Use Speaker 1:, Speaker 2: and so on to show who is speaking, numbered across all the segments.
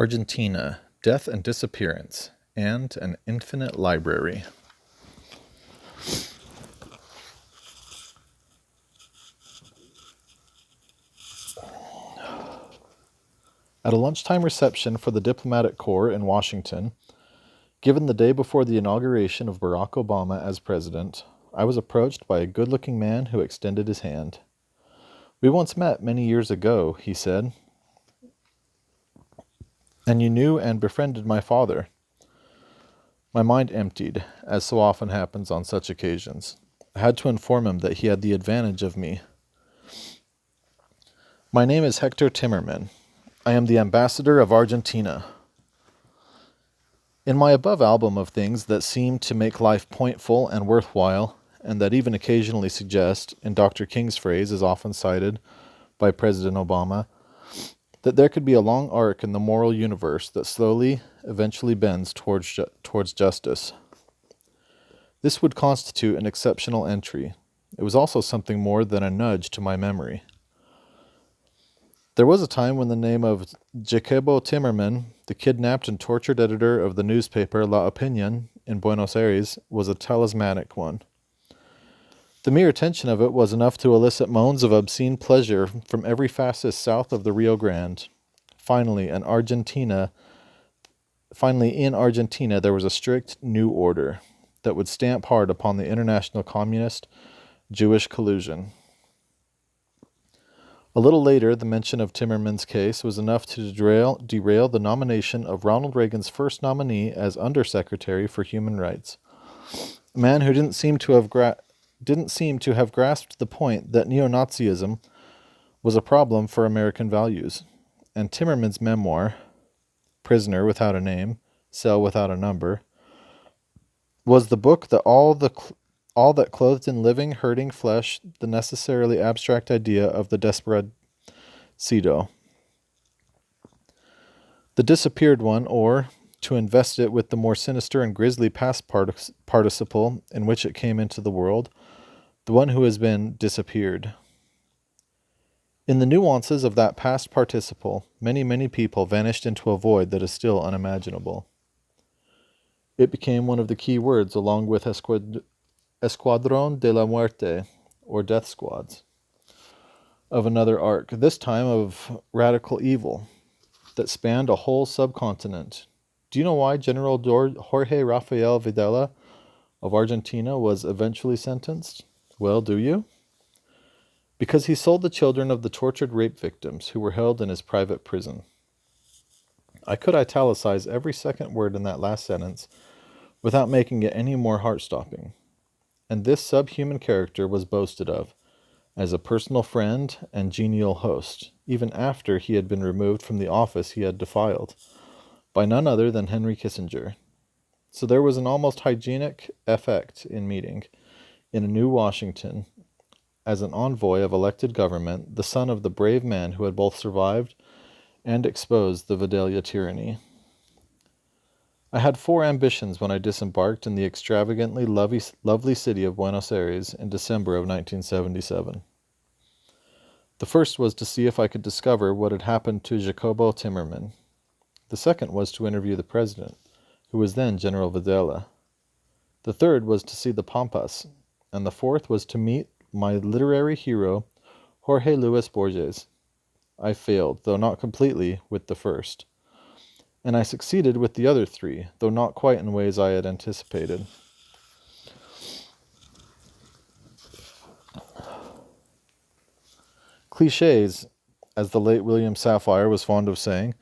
Speaker 1: Argentina, Death and Disappearance, and an Infinite Library. At a lunchtime reception for the diplomatic corps in Washington, given the day before the inauguration of Barack Obama as president, I was approached by a good-looking man who extended his hand. "We once met many years ago," he said, "and you knew and befriended my father." My mind emptied, as so often happens on such occasions. I had to inform him that he had the advantage of me. "My name is Hector Timmerman. I am the ambassador of Argentina." In my above album of things that seem to make life pointful and worthwhile, and that even occasionally suggest, in Dr. King's phrase as often cited by President Obama, that there could be a long arc in the moral universe that slowly, eventually bends towards justice. This would constitute an exceptional entry. It was also something more than a nudge to my memory. There was a time when the name of Jacobo Timmerman, the kidnapped and tortured editor of the newspaper La Opinion in Buenos Aires, was a talismanic one. The mere attention of it was enough to elicit moans of obscene pleasure from every fascist south of the Rio Grande. Finally, in Argentina, there was a strict new order that would stamp hard upon the international communist Jewish collusion. A little later, the mention of Timmerman's case was enough to derail the nomination of Ronald Reagan's first nominee as Undersecretary for Human Rights, a man who didn't seem to have grasped the point that neo-Nazism was a problem for American values, and Timmerman's memoir, Prisoner Without a Name, Cell Without a Number, was the book that all that clothed in living, hurting flesh the necessarily abstract idea of the desperado. The disappeared one, or, to invest it with the more sinister and grisly past participle in which it came into the world, the one who has been disappeared. In the nuances of that past participle, many, many people vanished into a void that is still unimaginable. It became one of the key words along with Escuadrón de la Muerte, or Death Squads, of another arc, this time of radical evil, that spanned a whole subcontinent. Do you know why General Jorge Rafael Videla of Argentina was eventually sentenced? Well, do you? Because he sold the children of the tortured rape victims who were held in his private prison. I could italicize every second word in that last sentence without making it any more heart-stopping. And this subhuman character was boasted of as a personal friend and genial host, even after he had been removed from the office he had defiled, by none other than Henry Kissinger. So there was an almost hygienic effect in meeting, in a new Washington, as an envoy of elected government, the son of the brave man who had both survived and exposed the Videla tyranny. I had 4 ambitions when I disembarked in the extravagantly lovely city of Buenos Aires in December of 1977. The first was to see if I could discover what had happened to Jacobo Timmerman. The second was to interview the president, who was then General Videla. The third was to see the Pampas, and the fourth was to meet my literary hero, Jorge Luis Borges. I failed, though not completely, with the first. And I succeeded with the other 3, though not quite in ways I had anticipated. Clichés, as the late William Safire was fond of saying,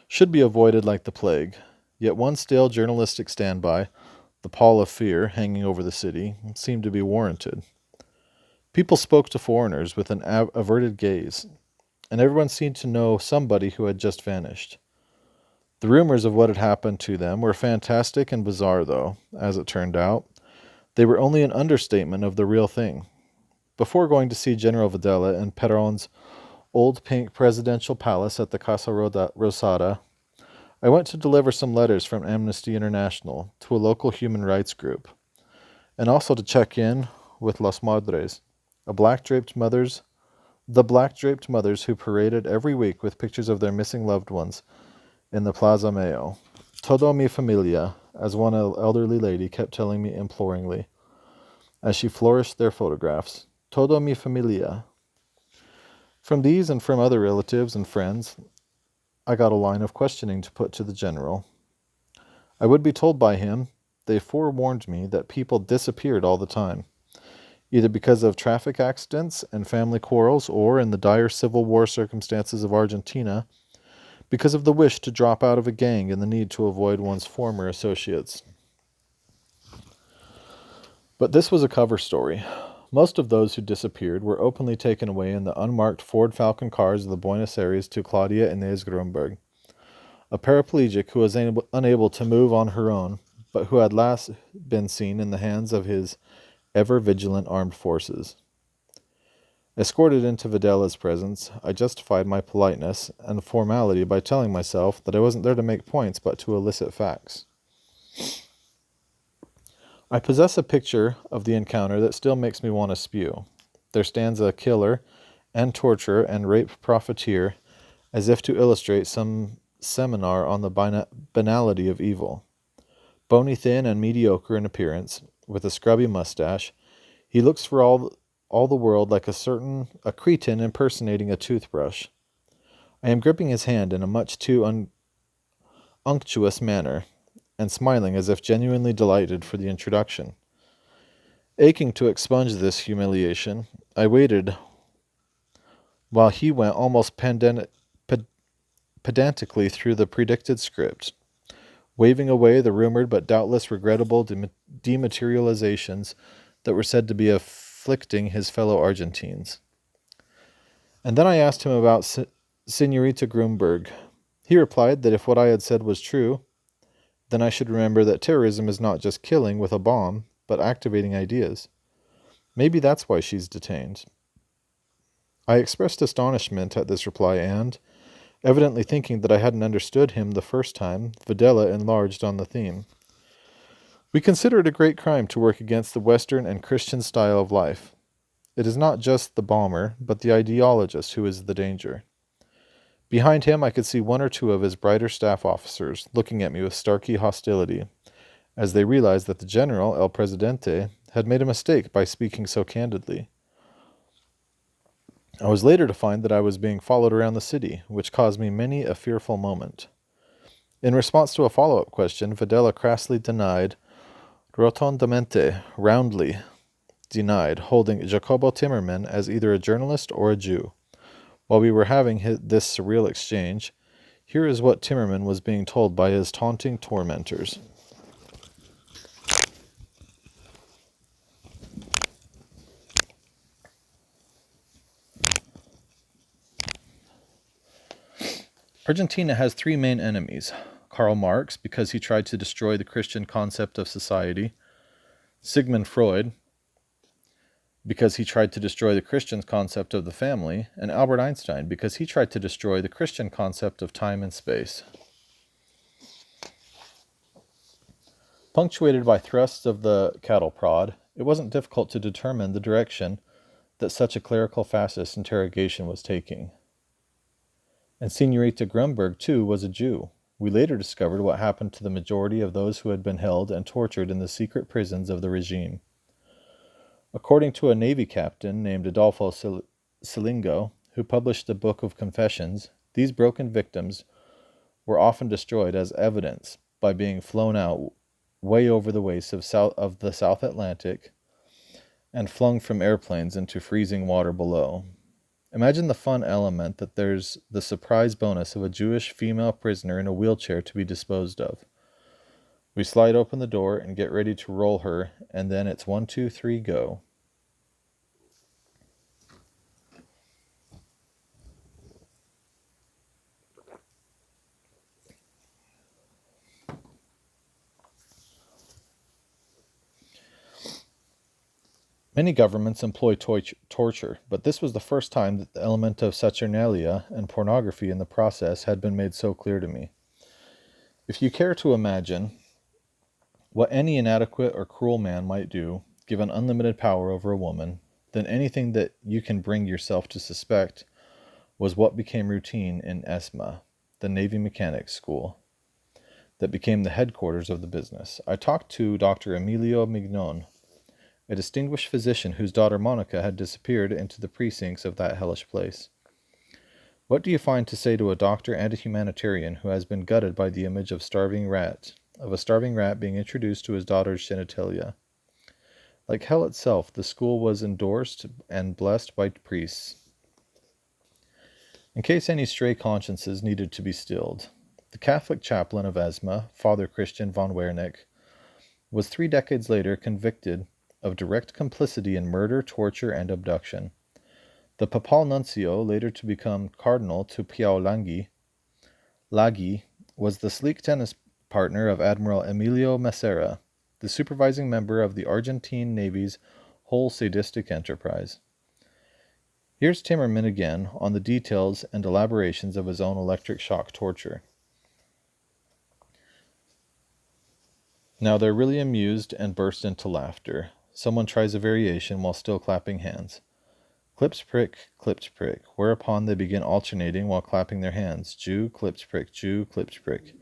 Speaker 1: should be avoided like the plague, yet one stale journalistic standby, the pall of fear hanging over the city, seemed to be warranted. People spoke to foreigners with an averted gaze, and everyone seemed to know somebody who had just vanished. The rumors of what had happened to them were fantastic and bizarre, though, as it turned out. They were only an understatement of the real thing. Before going to see General Videla in Perón's old pink presidential palace at the Casa Rosada, I went to deliver some letters from Amnesty International to a local human rights group, and also to check in with Las Madres, the black-draped mothers who paraded every week with pictures of their missing loved ones in the Plaza Mayo. Todo mi familia, as one elderly lady kept telling me imploringly, as she flourished their photographs. Todo mi familia. From these and from other relatives and friends, I got a line of questioning to put to the general. I would be told by him, they forewarned me that people disappeared all the time, either because of traffic accidents and family quarrels, or, in the dire civil war circumstances of Argentina, because of the wish to drop out of a gang and the need to avoid one's former associates. But this was a cover story. Most of those who disappeared were openly taken away in the unmarked Ford Falcon cars of the Buenos Aires to Claudia Inez Grunberg, a paraplegic who was unable to move on her own, but who had last been seen in the hands of his ever-vigilant armed forces. Escorted into Videla's presence, I justified my politeness and formality by telling myself that I wasn't there to make points but to elicit facts. I possess a picture of the encounter that still makes me want to spew. There stands a killer and torturer and rape profiteer as if to illustrate some seminar on the banality of evil. Bony thin and mediocre in appearance, with a scrubby mustache, he looks for all the world like a cretin impersonating a toothbrush. I am gripping his hand in a much too unctuous manner, and smiling as if genuinely delighted for the introduction. Aching to expunge this humiliation, I waited while he went almost pedantically through the predicted script, waving away the rumored but doubtless regrettable dematerializations that were said to be afflicting his fellow Argentines. And then I asked him about Senorita Grunberg. He replied that if what I had said was true, then I should remember that terrorism is not just killing with a bomb, but activating ideas. Maybe that's why she's detained. I expressed astonishment at this reply and, evidently thinking that I hadn't understood him the first time, Videla enlarged on the theme. We consider it a great crime to work against the Western and Christian style of life. It is not just the bomber, but the ideologist who is the danger. Behind him I could see one or two of his brighter staff officers looking at me with starky hostility, as they realized that the general, El Presidente, had made a mistake by speaking so candidly. I was later to find that I was being followed around the city, which caused me many a fearful moment. In response to a follow-up question, Videla crassly denied, rotundamente, roundly denied, holding Jacobo Timmerman as either a journalist or a Jew. While we were having this surreal exchange, here is what Timmerman was being told by his taunting tormentors. Argentina has three main enemies. Karl Marx, because he tried to destroy the Christian concept of society. Sigmund Freud, because he tried to destroy the Christian concept of the family, and Albert Einstein, because he tried to destroy the Christian concept of time and space. Punctuated by thrusts of the cattle prod, it wasn't difficult to determine the direction that such a clerical fascist interrogation was taking. And Senorita Grunberg, too, was a Jew. We later discovered what happened to the majority of those who had been held and tortured in the secret prisons of the regime. According to a Navy captain named Adolfo Silingo, who published a book of confessions, these broken victims were often destroyed as evidence by being flown out way over the wastes of the South Atlantic and flung from airplanes into freezing water below. Imagine the fun element that there's the surprise bonus of a Jewish female prisoner in a wheelchair to be disposed of. We slide open the door and get ready to roll her, and then it's 1, 2, 3, go. Many governments employ torture, but this was the first time that the element of saturnalia and pornography in the process had been made so clear to me. If you care to imagine what any inadequate or cruel man might do, given unlimited power over a woman, then anything that you can bring yourself to suspect was what became routine in ESMA. the Navy Mechanics School, that became the headquarters of the business. I talked to Dr. Emilio Mignon, a distinguished physician whose daughter Monica had disappeared into the precincts of that hellish place. What do you find to say to a doctor and a humanitarian who has been gutted by the image of a starving rat being introduced to his daughter's genitalia? Like hell itself, the school was endorsed and blessed by priests. In case any stray consciences needed to be stilled, the Catholic chaplain of Esma, Father Christian von Wernick, was 3 decades later convicted of direct complicity in murder, torture, and abduction. The papal nuncio, later to become cardinal to Piau Laghi, was the sleek tennis partner of Admiral Emilio Massera, the supervising member of the Argentine Navy's whole sadistic enterprise. Here's Timmerman again on the details and elaborations of his own electric shock torture. Now they're really amused and burst into laughter. Someone tries a variation while still clapping hands. Clips prick, whereupon they begin alternating while clapping their hands. Jew, clips prick, Jew, clips prick.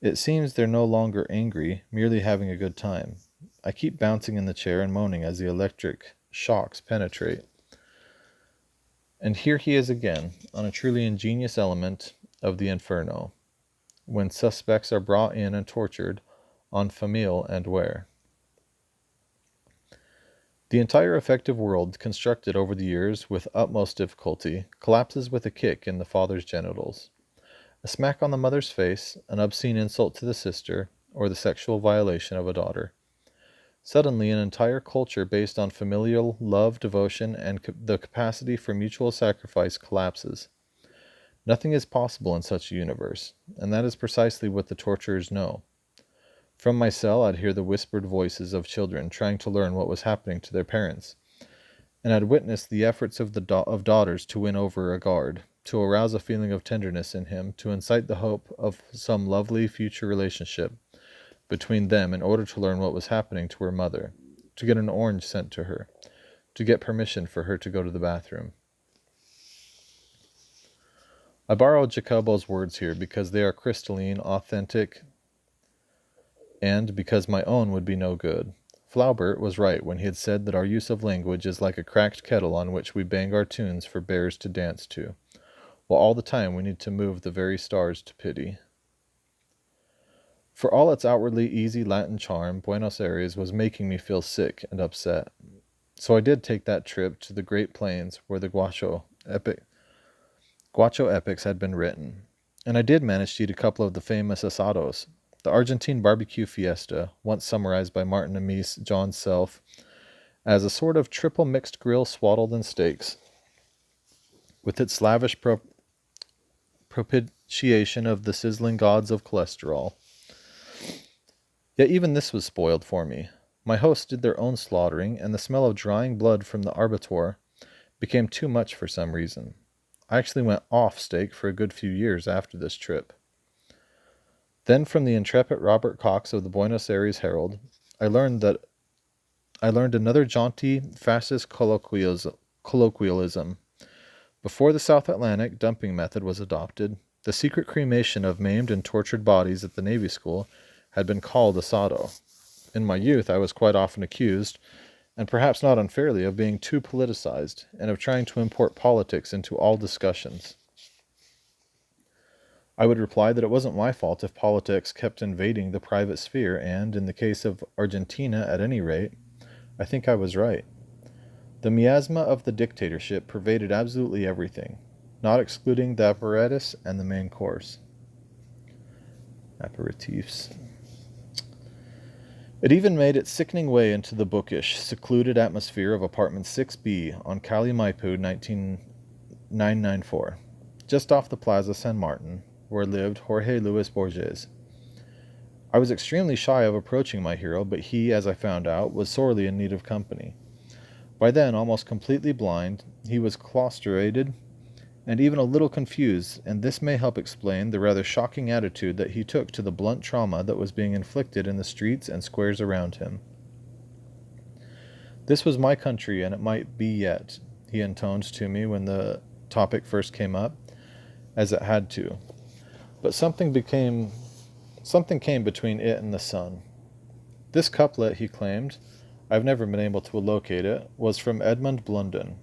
Speaker 1: It seems they're no longer angry, merely having a good time. I keep bouncing in the chair and moaning as the electric shocks penetrate. And here he is again, on a truly ingenious element of the inferno, when suspects are brought in and tortured en famille and where. The entire effective world, constructed over the years with utmost difficulty, collapses with a kick in the father's genitals. A smack on the mother's face, an obscene insult to the sister, or the sexual violation of a daughter. Suddenly, an entire culture based on familial love, devotion, and the capacity for mutual sacrifice collapses. Nothing is possible in such a universe, and that is precisely what the torturers know. From my cell, I'd hear the whispered voices of children trying to learn what was happening to their parents, and I'd witness the efforts of daughters to win over a guard, to arouse a feeling of tenderness in him, to incite the hope of some lovely future relationship between them in order to learn what was happening to her mother, to get an orange sent to her, to get permission for her to go to the bathroom. I borrowed Jacobo's words here because they are crystalline, authentic, and because my own would be no good. Flaubert was right when he had said that our use of language is like a cracked kettle on which we bang our tunes for bears to dance to, while all the time we need to move the very stars to pity. For all its outwardly easy Latin charm, Buenos Aires was making me feel sick and upset. So I did take that trip to the Great Plains where the Guacho epics had been written, and I did manage to eat a couple of the famous asados, the Argentine barbecue fiesta, once summarized by Martin Amis John Self as a sort of triple mixed grill swaddled in steaks, with its lavish propitiation of the sizzling gods of cholesterol. Yet even this was spoiled for me. My hosts did their own slaughtering, and the smell of drying blood from the arbitor became too much for some reason. I actually went off steak for a good few years after this trip. Then from the intrepid Robert Cox of the Buenos Aires Herald, I learned another jaunty fascist colloquialism. Before the South Atlantic dumping method was adopted, the secret cremation of maimed and tortured bodies at the Navy School had been called asado. In my youth, I was quite often accused, and perhaps not unfairly, of being too politicized, and of trying to import politics into all discussions. I would reply that it wasn't my fault if politics kept invading the private sphere, and, in the case of Argentina at any rate, I think I was right. The miasma of the dictatorship pervaded absolutely everything, not excluding the apparatus and the main course. Aperitifs. It even made its sickening way into the bookish, secluded atmosphere of apartment 6B on Cali Maipu 994, just off the Plaza San Martin, where lived Jorge Luis Borges. I was extremely shy of approaching my hero, but he, as I found out, was sorely in need of company. By then, almost completely blind, he was clausturated and even a little confused, and this may help explain the rather shocking attitude that he took to the blunt trauma that was being inflicted in the streets and squares around him. This was my country, and it might be yet, he intoned to me when the topic first came up, as it had to. But something came between it and the sun. This couplet, he claimed, I've never been able to locate it, was from Edmund Blunden,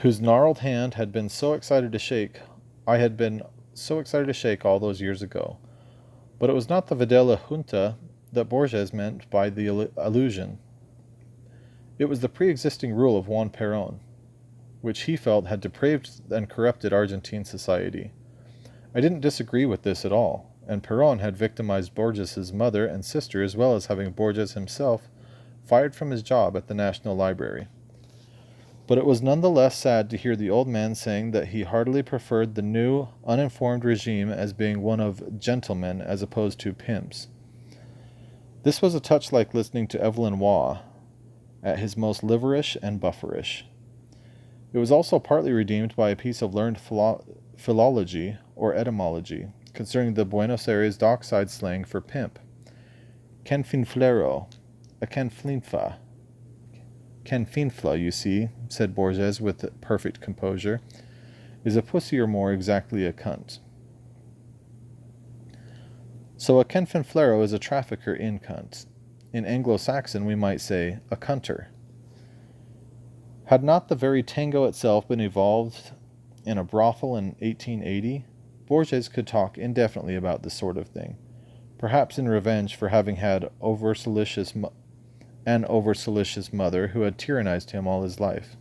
Speaker 1: whose gnarled hand had been so excited to shake I had been so excited to shake all those years ago. But it was not the Videla Junta that Borges meant by the allusion. It was the pre-existing rule of Juan Perón, which he felt had depraved and corrupted Argentine society. I didn't disagree with this at all, and Perón had victimized Borges's mother and sister as well as having Borges himself fired from his job at the National Library. But it was none the less sad to hear the old man saying that he heartily preferred the new, uninformed regime as being one of gentlemen as opposed to pimps. This was a touch like listening to Evelyn Waugh at his most liverish and bufferish. It was also partly redeemed by a piece of learned philology or etymology concerning the Buenos Aires dockside slang for pimp. Canfinflero, a canflinfa. Canfinfla, you see, said Borges with perfect composure, is a pussy or more exactly a cunt. So a canfinflero is a trafficker in cunts. In Anglo-Saxon we might say a cunter. Had not the very tango itself been evolved in a brothel in 1880, Borges could talk indefinitely about this sort of thing, perhaps in revenge for having had an over-solicitous mother who had tyrannized him all his life.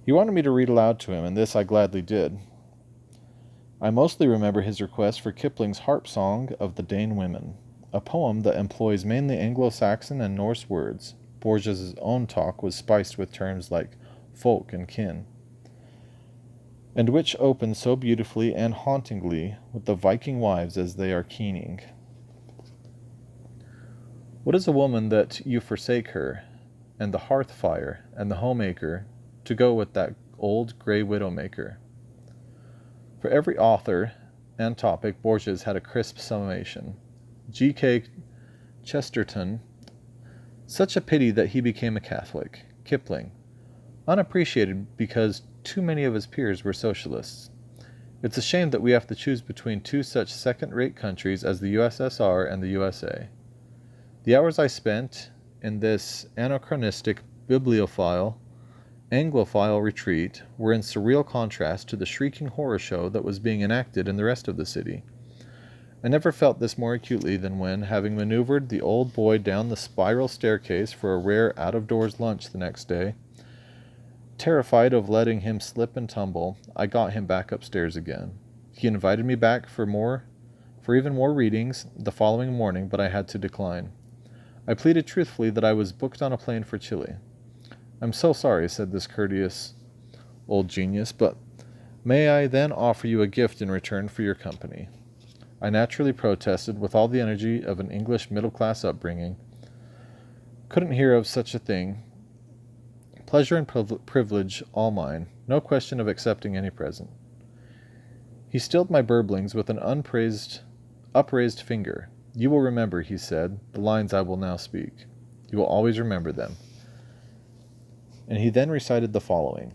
Speaker 1: He wanted me to read aloud to him, and this I gladly did. I mostly remember his request for Kipling's Harp Song of the Dane Women, a poem that employs mainly Anglo-Saxon and Norse words. Borges's own talk was spiced with terms like folk and kin, and which opens so beautifully and hauntingly with the Viking wives as they are keening. What is a woman that you forsake her, and the hearth fire, and the homemaker, to go with that old grey widowmaker? For every author and topic, Borges had a crisp summation. G.K. Chesterton, such a pity that he became a Catholic. Kipling, unappreciated because too many of his peers were socialists. It's a shame that we have to choose between two such second-rate countries as the USSR and the USA. The hours I spent in this anachronistic bibliophile, Anglophile retreat were in surreal contrast to the shrieking horror show that was being enacted in the rest of the city. I never felt this more acutely than when, having maneuvered the old boy down the spiral staircase for a rare out-of-doors lunch the next day, terrified of letting him slip and tumble, I got him back upstairs again. He invited me back for even more readings the following morning, but I had to decline. I pleaded truthfully that I was booked on a plane for Chile. I'm so sorry, said this courteous old genius, but may I then offer you a gift in return for your company? I naturally protested with all the energy of an English middle-class upbringing. Couldn't hear of such a thing. Pleasure and privilege all mine. No question of accepting any present. He stilled my burblings with an upraised finger. You will remember, he said, the lines I will now speak. You will always remember them. And he then recited the following.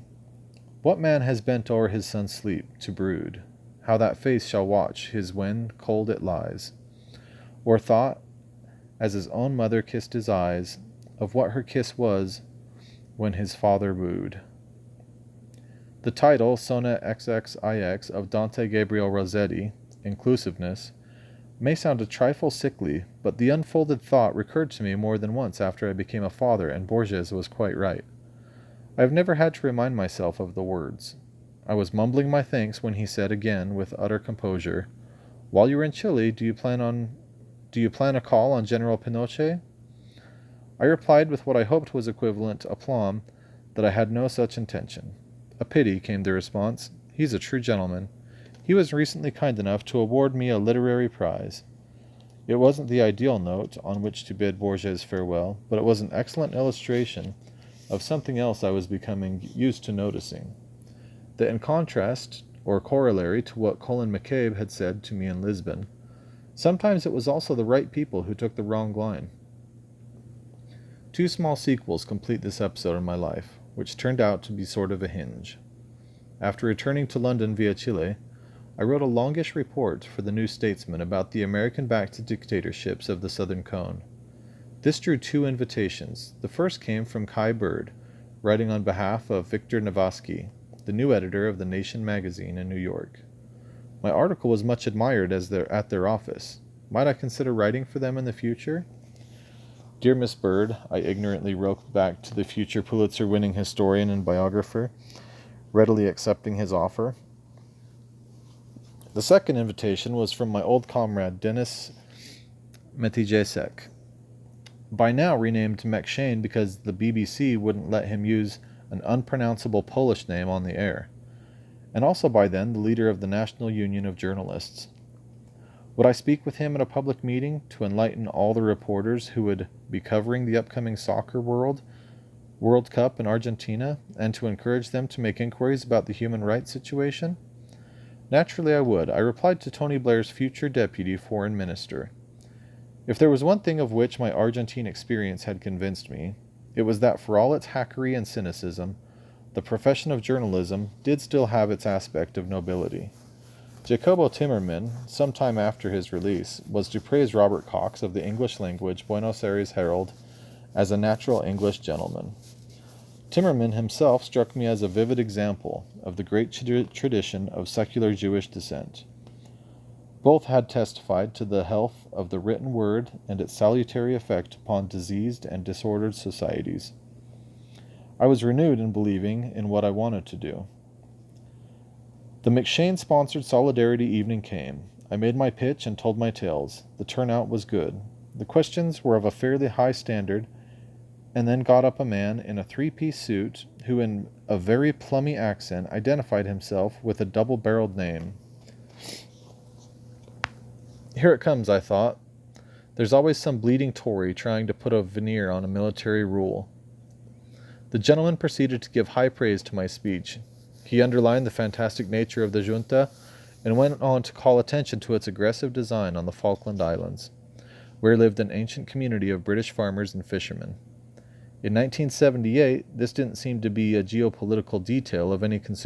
Speaker 1: What man has bent o'er his son's sleep to brood how that face shall watch his when cold it lies, or thought, as his own mother kissed his eyes, of what her kiss was when his father wooed. The title, Sonnet XXIX of Dante Gabriel Rossetti, Inclusiveness, may sound a trifle sickly, but the unfolded thought recurred to me more than once after I became a father, and Borges was quite right. I have never had to remind myself of the words. I was mumbling my thanks when he said again, with utter composure, While you are in Chile, do you plan a call on General Pinochet? I replied with what I hoped was equivalent aplomb that I had no such intention. A pity, came the response. He's a true gentleman. He was recently kind enough to award me a literary prize. It wasn't the ideal note on which to bid Borges farewell, but it was an excellent illustration of something else I was becoming used to noticing. That in contrast, or corollary to what Colin McCabe had said to me in Lisbon, sometimes it was also the right people who took the wrong line. Two small sequels complete this episode in my life, which turned out to be sort of a hinge. After returning to London via Chile, I wrote a longish report for the New Statesman about the American-backed dictatorships of the Southern Cone. This drew 2 invitations. The first came from Kai Bird, writing on behalf of Victor Navasky, the new editor of The Nation magazine in New York. My article was much admired at their office. Might I consider writing for them in the future? Dear Miss Bird, I ignorantly wrote back to the future Pulitzer-winning historian and biographer, readily accepting his offer. The second invitation was from my old comrade Denis Metijacek, by now renamed McShane because the BBC wouldn't let him use an unpronounceable Polish name on the air, and also by then the leader of the National Union of Journalists. Would I speak with him at a public meeting to enlighten all the reporters who would be covering the upcoming soccer World Cup in Argentina, and to encourage them to make inquiries about the human rights situation? Naturally I would. I replied to Tony Blair's future deputy foreign minister. If there was one thing of which my Argentine experience had convinced me, it was that for all its hackery and cynicism, the profession of journalism did still have its aspect of nobility. Jacobo Timmerman, some time after his release, was to praise Robert Cox of the English language Buenos Aires Herald as a natural English gentleman. Timmerman himself struck me as a vivid example of the great tradition of secular Jewish descent. Both had testified to the health of the written word and its salutary effect upon diseased and disordered societies. I was renewed in believing in what I wanted to do. The McShane-sponsored Solidarity evening came. I made my pitch and told my tales. The turnout was good. The questions were of a fairly high standard, and then got up a man in a 3-piece suit who, in a very plummy accent, identified himself with a double-barreled name. Here it comes, I thought. There's always some bleeding Tory trying to put a veneer on a military rule. The gentleman proceeded to give high praise to my speech. He underlined the fantastic nature of the junta, and went on to call attention to its aggressive design on the Falkland Islands, where lived an ancient community of British farmers and fishermen. In 1978, this didn't seem to be a geopolitical detail of any concern